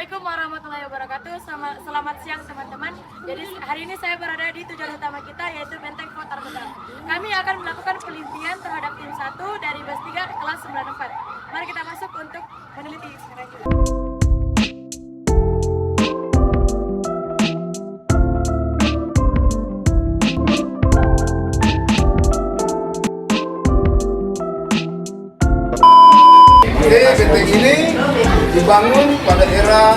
Assalamualaikum warahmatullahi wabarakatuh. Selamat siang teman-teman. Jadi hari ini saya berada di tujuan utama kita, yaitu Benteng Fort Armada. Kami akan melakukan penelitian terhadap tim 1 dari BES 3 kelas 94. Mari kita masuk untuk meneliti sekarang juga. Benteng ini dibangun pada era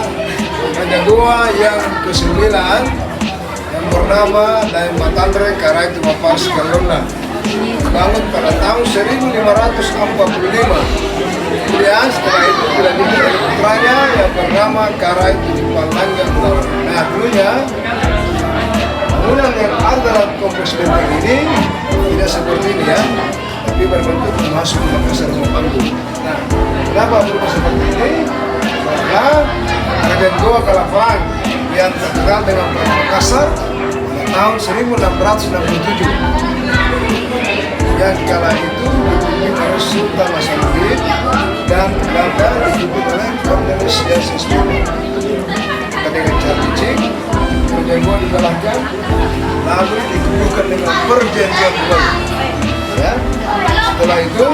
Raja II yang ke-9 yang bernama Daeng Matandre Karai Tumapas Kalona. Dibangun pada tahun 1545. Kemudian setelah itu dilanjutkan oleh putranya yang bernama Karai Tumapas. Nah, dulunya bangunan yang ada dalam kompleks benteng ini tidak seperti ini ya, tapi berbentuk masuk Makassar Panggung. Nah, kenapa berubah seperti ini? Karena Raja II Kalafang yang terkenal dengan Perang Makassar pada tahun 1667. Yang kala itu dipimpin oleh Sultan Hasanuddin dan Belanda dipimpin oleh Cornelis Jacques. Dengan cara licik, Raja II dikalahkan, lalu dikukuhkan dengan perjanjian Boulogne. Ya. Setelah itu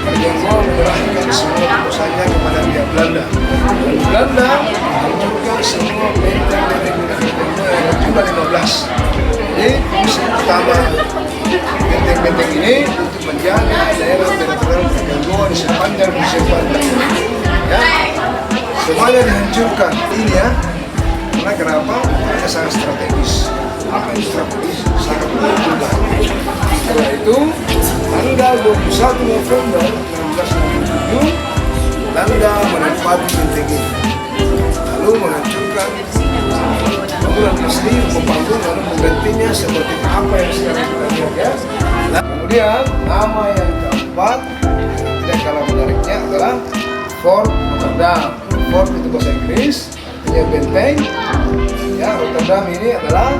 Raja II menyerahkan semua kekuasaannya kepada pihak Belanda. Dan Belanda menghancurkan semua benteng-benteng yang jumlah 15. Jadi misi utama benteng-benteng ini untuk menjaga daerah teritorial Raja II di sepanjang Indonesia Barat. Ya, semuanya dihancurkan. Ini ya, karena kenapa? Karena sangat strategis. Apa yang strategis? Sangat mudah. Setelah itu, tanggal 21 November 1967, Belanda menempati benteng ini, lalu menghancurkan bangunan asli Panggung, lalu menggantinya seperti apa yang sekarang kita lihat ya. Nah, kemudian nama yang keempat yang tidak kalah menariknya adalah Fort Rotterdam. Fort itu bahasa Inggris, artinya benteng. Ya, Rotterdam ini adalah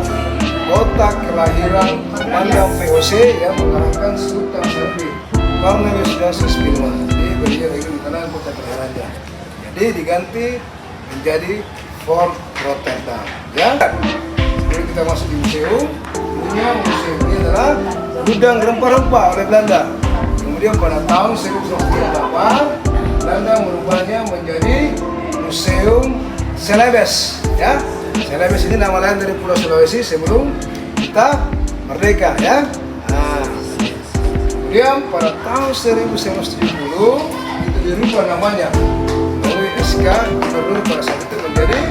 kota kelahiran komandan VOC yang mengalahkan Sultan Hasanuddin, Cornelis Jacques. Jadi beliau lagi dikenal kota kelahirannya. Jadi diganti menjadi Fort Rotterdam. Ya. Jadi kita masuk di museum. Dulunya museum ini adalah gudang rempah-rempah oleh Belanda. Kemudian pada tahun 1938 Belanda merubahnya menjadi Museum Celebes. Ya. Celebes ini nama lain dari Pulau Sulawesi sebelum kita merdeka ya. Nah, kemudian pada tahun 1970 itu dirubah namanya melalui SK Gubernur pada saat itu menjadi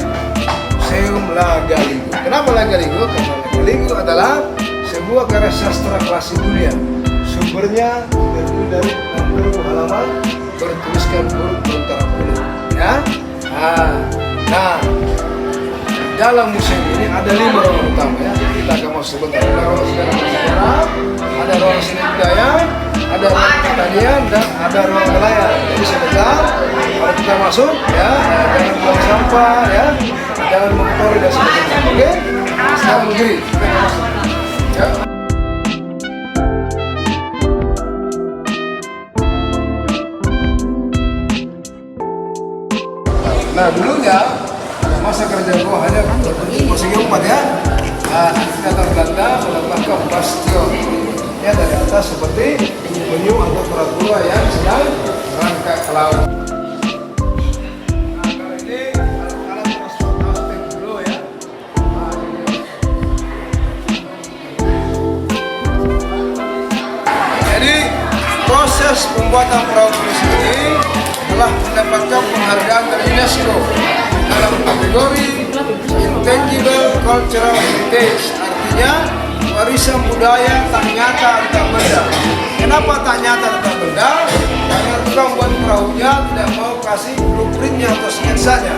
Museum Lagaligo. Kenapa Lagaligo? Karena Lagaligo adalah sebuah karya sastra klasik dunia. Sumbernya terdiri dari 60 halaman bertuliskan huruf Lontara Kuno. Ya. Nah, dalam museum ini ada 5 ruangan utama ya. Kita akan masuk sebentar. Ada ruang sejarah, ada ruang seni budaya, ada ruang pertanian, dan ada ruang nelayan. Jadi sebentar, kalau kita masuk ya, jangan buang sampah ya, jangan mengotori dan sebagainya. Oke? Sekarang berdiri. Kita akan masuk. Ya. Nah, dulunya masa kerja gua hanya persegi 4 ya. Nah, datang Belanda menambahkan bastion ya dari atas seperti penyu atau kura-kura yang sedang merangkak ke laut. Nah, kalau ini alat transportasi dulu ya. Jadi proses pembuatan perahu tulis ini telah mendapatkan penghargaan dari UNESCO dalam kategori Intangible Cultural Heritage, artinya warisan budaya tak nyata tak benda. Kenapa tak nyata tak benda? Karena tukang buat perahunya tidak mau kasih blueprintnya atau sketsanya.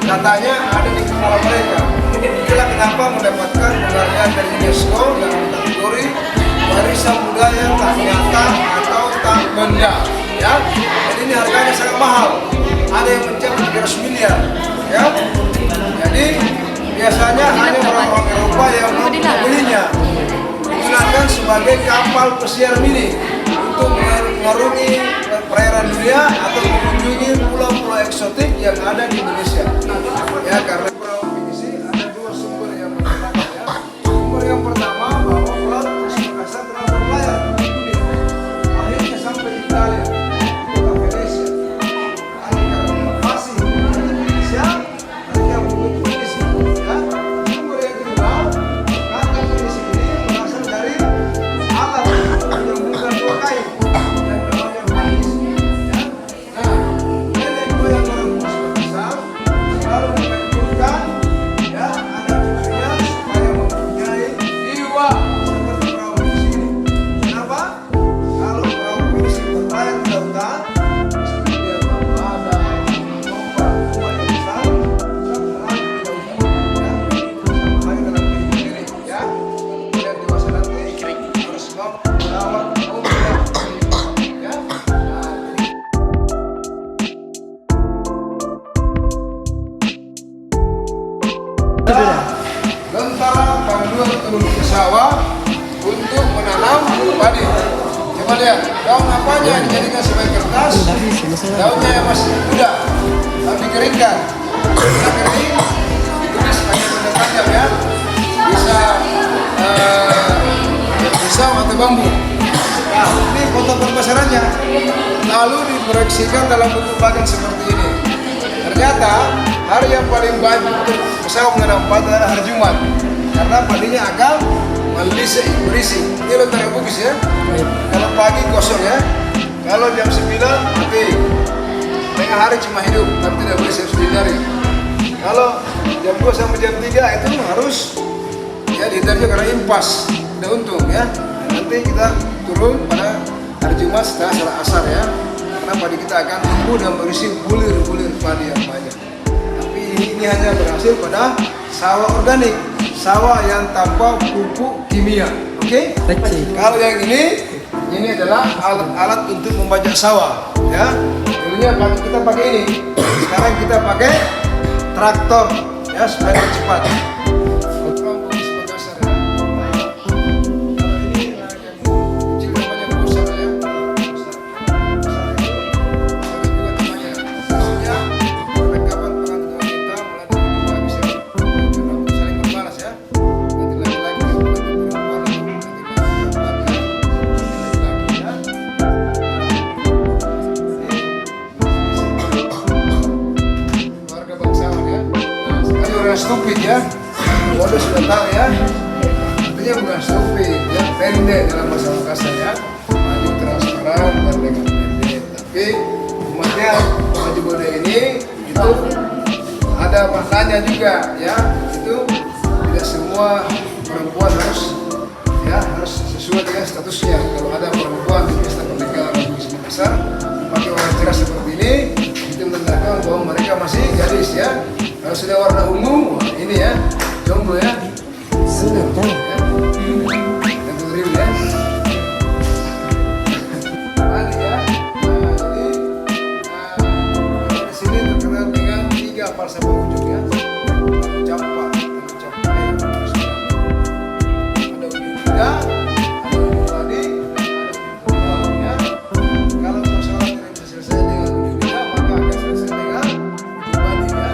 Katanya ada di kepala mereka. Itulah kenapa mendapatkan penghargaan dari UNESCO dalam kategori warisan budaya tak nyata atau tak benda. Ya, jadi ini harganya sangat mahal. Ada yang mencapai 300 miliar. Ya, jadi biasanya hanya orang-orang Eropa yang membelinya, digunakan sebagai kapal pesiar mini untuk mengarungi perairan dunia atau mengunjungi pulau-pulau eksotik yang ada di Indonesia. Ya, karena provinsi ada dua sumber yang berbeda ya. Sumber yang pertama bahwa Pulau Makassar telah berlayar di dunia. Akhirnya sampai di Italia, di kota Venesia. Karena masih di Indonesia, mereka membuat Venesi. Ya. Sumber yang kedua, kata Venesi ini berasal dari alat yang menyambungkan dua kain yang namanya manis. Ya. Nah, nenek moyang orang Makassar selalu menganjurkan ya anak cucunya supaya mempunyai jiwa seperti perahu Venesi ini. Kenapa? Kalau perahu Venesi berlayar di lautan, mesti dia ada lomba yang besar, sama lagi di lautan, ya, sama lagi dalam kehidupan ini, ya. Dan dewasa nanti harus mampu merawat umurnya, ya. Nah, Lentara panduan turun ke sawah untuk menanam padi. Coba lihat, daun apanya yang dijadikan sebagai kertas? Daunnya yang masih muda, tapi dikeringkan. Setelah kering, ditulis pakai benda tajam ya. Bisa pisau atau bambu. Nah, ini foto pemasarannya. Lalu diproyeksikan dalam bentuk bagan seperti ini. Ternyata hari yang paling baik untuk usaha menanam padi adalah hari Jumat, karena padinya akan berisi. Ini lontar bugis ya. Kalau pagi kosong ya. Kalau jam 9 mati. Tengah hari cuma hidup, tapi tidak boleh harus dihindari. Kalau jam 2 sampai jam 3 itu harus ya dihindari karena impas, tidak untung ya. Nanti kita turun pada hari Jumat setelah salat asar ya. Karena padi kita akan tumbuh dan berisi bulir-bulir padi yang banyak. Tapi ini hanya berhasil pada sawah organik, sawah yang tanpa pupuk kimia. Oke? Kalau yang ini adalah alat-alat untuk membajak sawah. Ya, dulunya kita pakai ini. Sekarang kita pakai traktor ya supaya lebih cepat. Stupid ya, bodoh sudah tahu ya. Artinya bukan stupid, ya pendek dalam bahasa Makassar ya. Maju transparan dan dengan pendek. Tapi umatnya maju bodoh ini itu ada maknanya juga ya. Itu tidak semua perempuan harus sesuai dengan statusnya. Kalau ada perempuan di pesta pernikahan di Makassar pakai warna cerah seperti ini, itu menandakan bahwa mereka masih gadis ya. Kalau sudah warna ungu, ini ya, jomblo ya. Sudah tahu ya. Yang real ya. Tadi ya. Jadi di sini terkenal dengan 3 falsa pengunjung ya. Campak, ada ujung lidah, ada ujung tadi, ada ujung bawah ya. Kalau masalah tidak bisa selesai dengan ujung lidah, maka akan selesai dengan ujung tadi ya.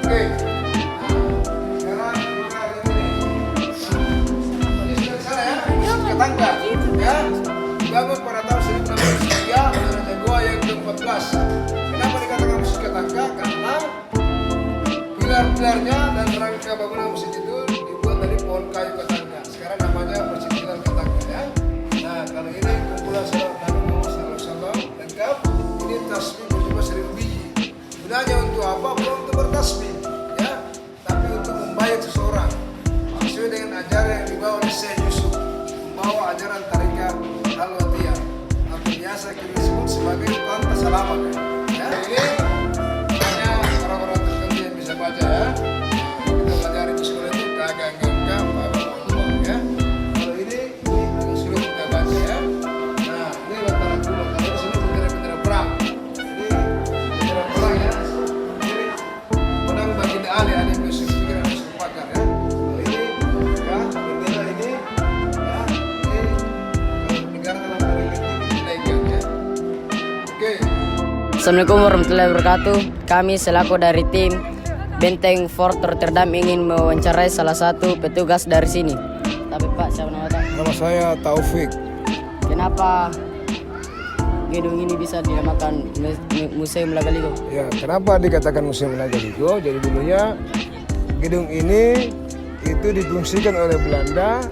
Oke. Sekarang kita ini sudah sana ya. Ketangga ya. Dibangun pada tahun 1903 oleh Raja Goa yang ke-14. Kenapa dikatakan masjid ketangga? Karena pilar-pilarnya dan rangka bangunan masjid itu dibuat dari pohon kayu ketangga. Sekarang namanya Masjid Pilar Ketangga ya. Nah, kalau ini kumpulan salawat Nabi Muhammad SAW lengkap. Ini tasbih berjumlah 1000 biji. Gunanya untuk apa? Bukan untuk bertasbih ya, tapi untuk membayar seseorang sesuai dengan ajaran yang dibawa oleh Syekh Yusuf, membawa ajaran tarikat Al-Watiyah atau biasa kita sebut sebagai Tuan Tasalamat ya. Ini hanya orang-orang tertentu yang bisa baca ya. Kita belajar di sekolah itu kagak ngangka ya. Kalau ini agak sulit kita baca ya. Nah, ini lantaran dulu kalau di sini bendera-bendera perang. Ini bendera perang ya. Ini menang Baginda Ali bin Yusuf Pikiran Yusuf Pakar ya. Kalau ini ya bendera ini ya, ini kalau negara dalam hal ini dinaikkan ya. Oke. Assalamualaikum warahmatullahi wabarakatuh. Kami selaku dari tim Benteng Fort Rotterdam ingin mewawancarai salah satu petugas dari sini. Tapi Pak, siapa nama Pak? Nama saya Taufik. Kenapa gedung ini bisa dinamakan Museum Lagaligo? Ya, kenapa dikatakan Museum Lagaligo? Jadi dulunya gedung ini itu difungsikan oleh Belanda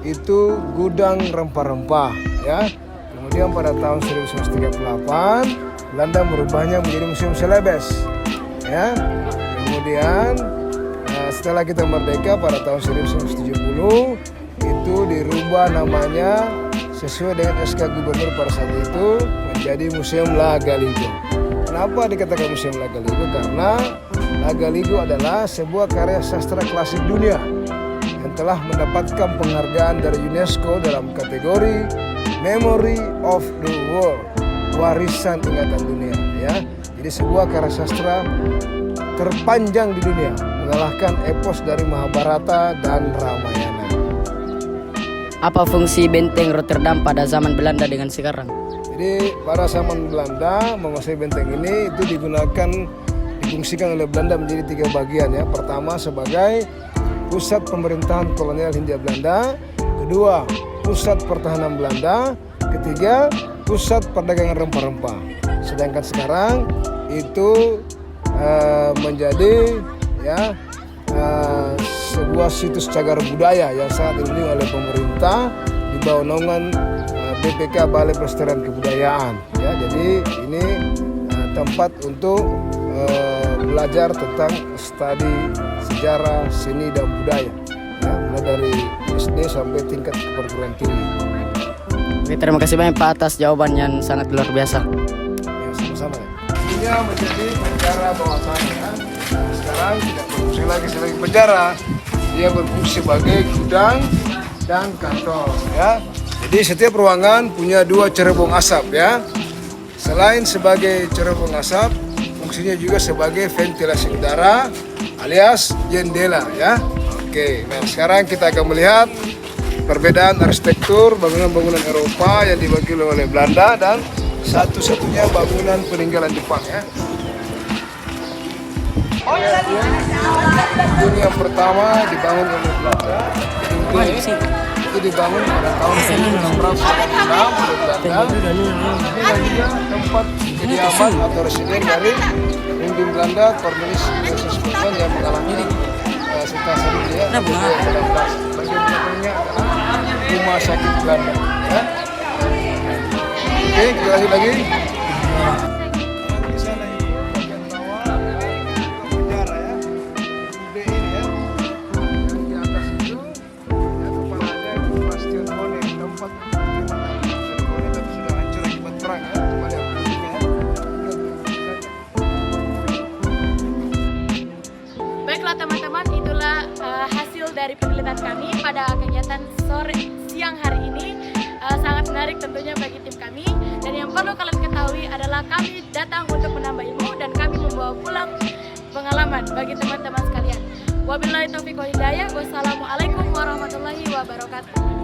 itu gudang rempah-rempah ya. Kemudian pada tahun 1938 Belanda merubahnya menjadi Museum Celebes ya. Kemudian setelah kita merdeka pada tahun 1970 itu dirubah namanya sesuai dengan SK Gubernur pada saat itu menjadi Museum Lagaligo. Kenapa dikatakan Museum Lagaligo? Karena Lagaligo adalah sebuah karya sastra klasik dunia yang telah mendapatkan penghargaan dari UNESCO dalam kategori Memory of the World, warisan ingatan dunia ya. Jadi sebuah karya sastra terpanjang di dunia, mengalahkan epos dari Mahabharata dan Ramayana. Apa fungsi Benteng Rotterdam pada zaman Belanda dengan sekarang? Jadi pada zaman Belanda menguasai benteng ini itu difungsikan oleh Belanda menjadi 3 bagian ya. Pertama sebagai pusat pemerintahan kolonial Hindia Belanda, kedua pusat pertahanan Belanda, ketiga pusat perdagangan rempah-rempah. Sedangkan sekarang itu menjadi ya sebuah situs cagar budaya yang sangat dilindungi oleh pemerintah di bawah naungan BPK Balai Pelestarian Kebudayaan ya. Jadi ini tempat untuk belajar tentang studi sejarah, seni dan budaya ya, mulai dari SD sampai tingkat perguruan tinggi. Oke, terima kasih banyak Pak atas jawaban yang sangat luar biasa. Ya, sama-sama ya. Ini menjadi penjara bawah tanah ya. Sekarang tidak berfungsi lagi sebagai penjara, dia berfungsi sebagai gudang dan kantor ya. Jadi setiap ruangan punya 2 cerobong asap ya. Selain sebagai cerobong asap, fungsinya juga sebagai ventilasi udara alias jendela ya. Oke, nah sekarang kita akan melihat perbedaan arsitektur bangunan-bangunan Eropa yang diwakili oleh Belanda dan satu-satunya bangunan peninggalan Jepang ya. Gedung yang pertama dibangun oleh Belanda. Itu dibangun pada tahun 1646 oleh Belanda. Ini juga tempat kediaman atau residen dari pemimpin Belanda Cornelis Jozef Schumann yang mengalami situasi dia. Bagian belakangnya adalah rumah sakit Belanda. Ya. Oke, kita lanjut lagi. Baiklah teman-teman, itulah hasil dari penelitian kami pada kegiatan siang hari ini. Sangat menarik tentunya bagi tim kami. Dan yang perlu kalian ketahui adalah kami datang untuk menambah ilmu dan kami membawa pulang pengalaman bagi teman-teman sekalian. Wabillahi taufiq wal hidayah. Wassalamualaikum warahmatullahi wabarakatuh.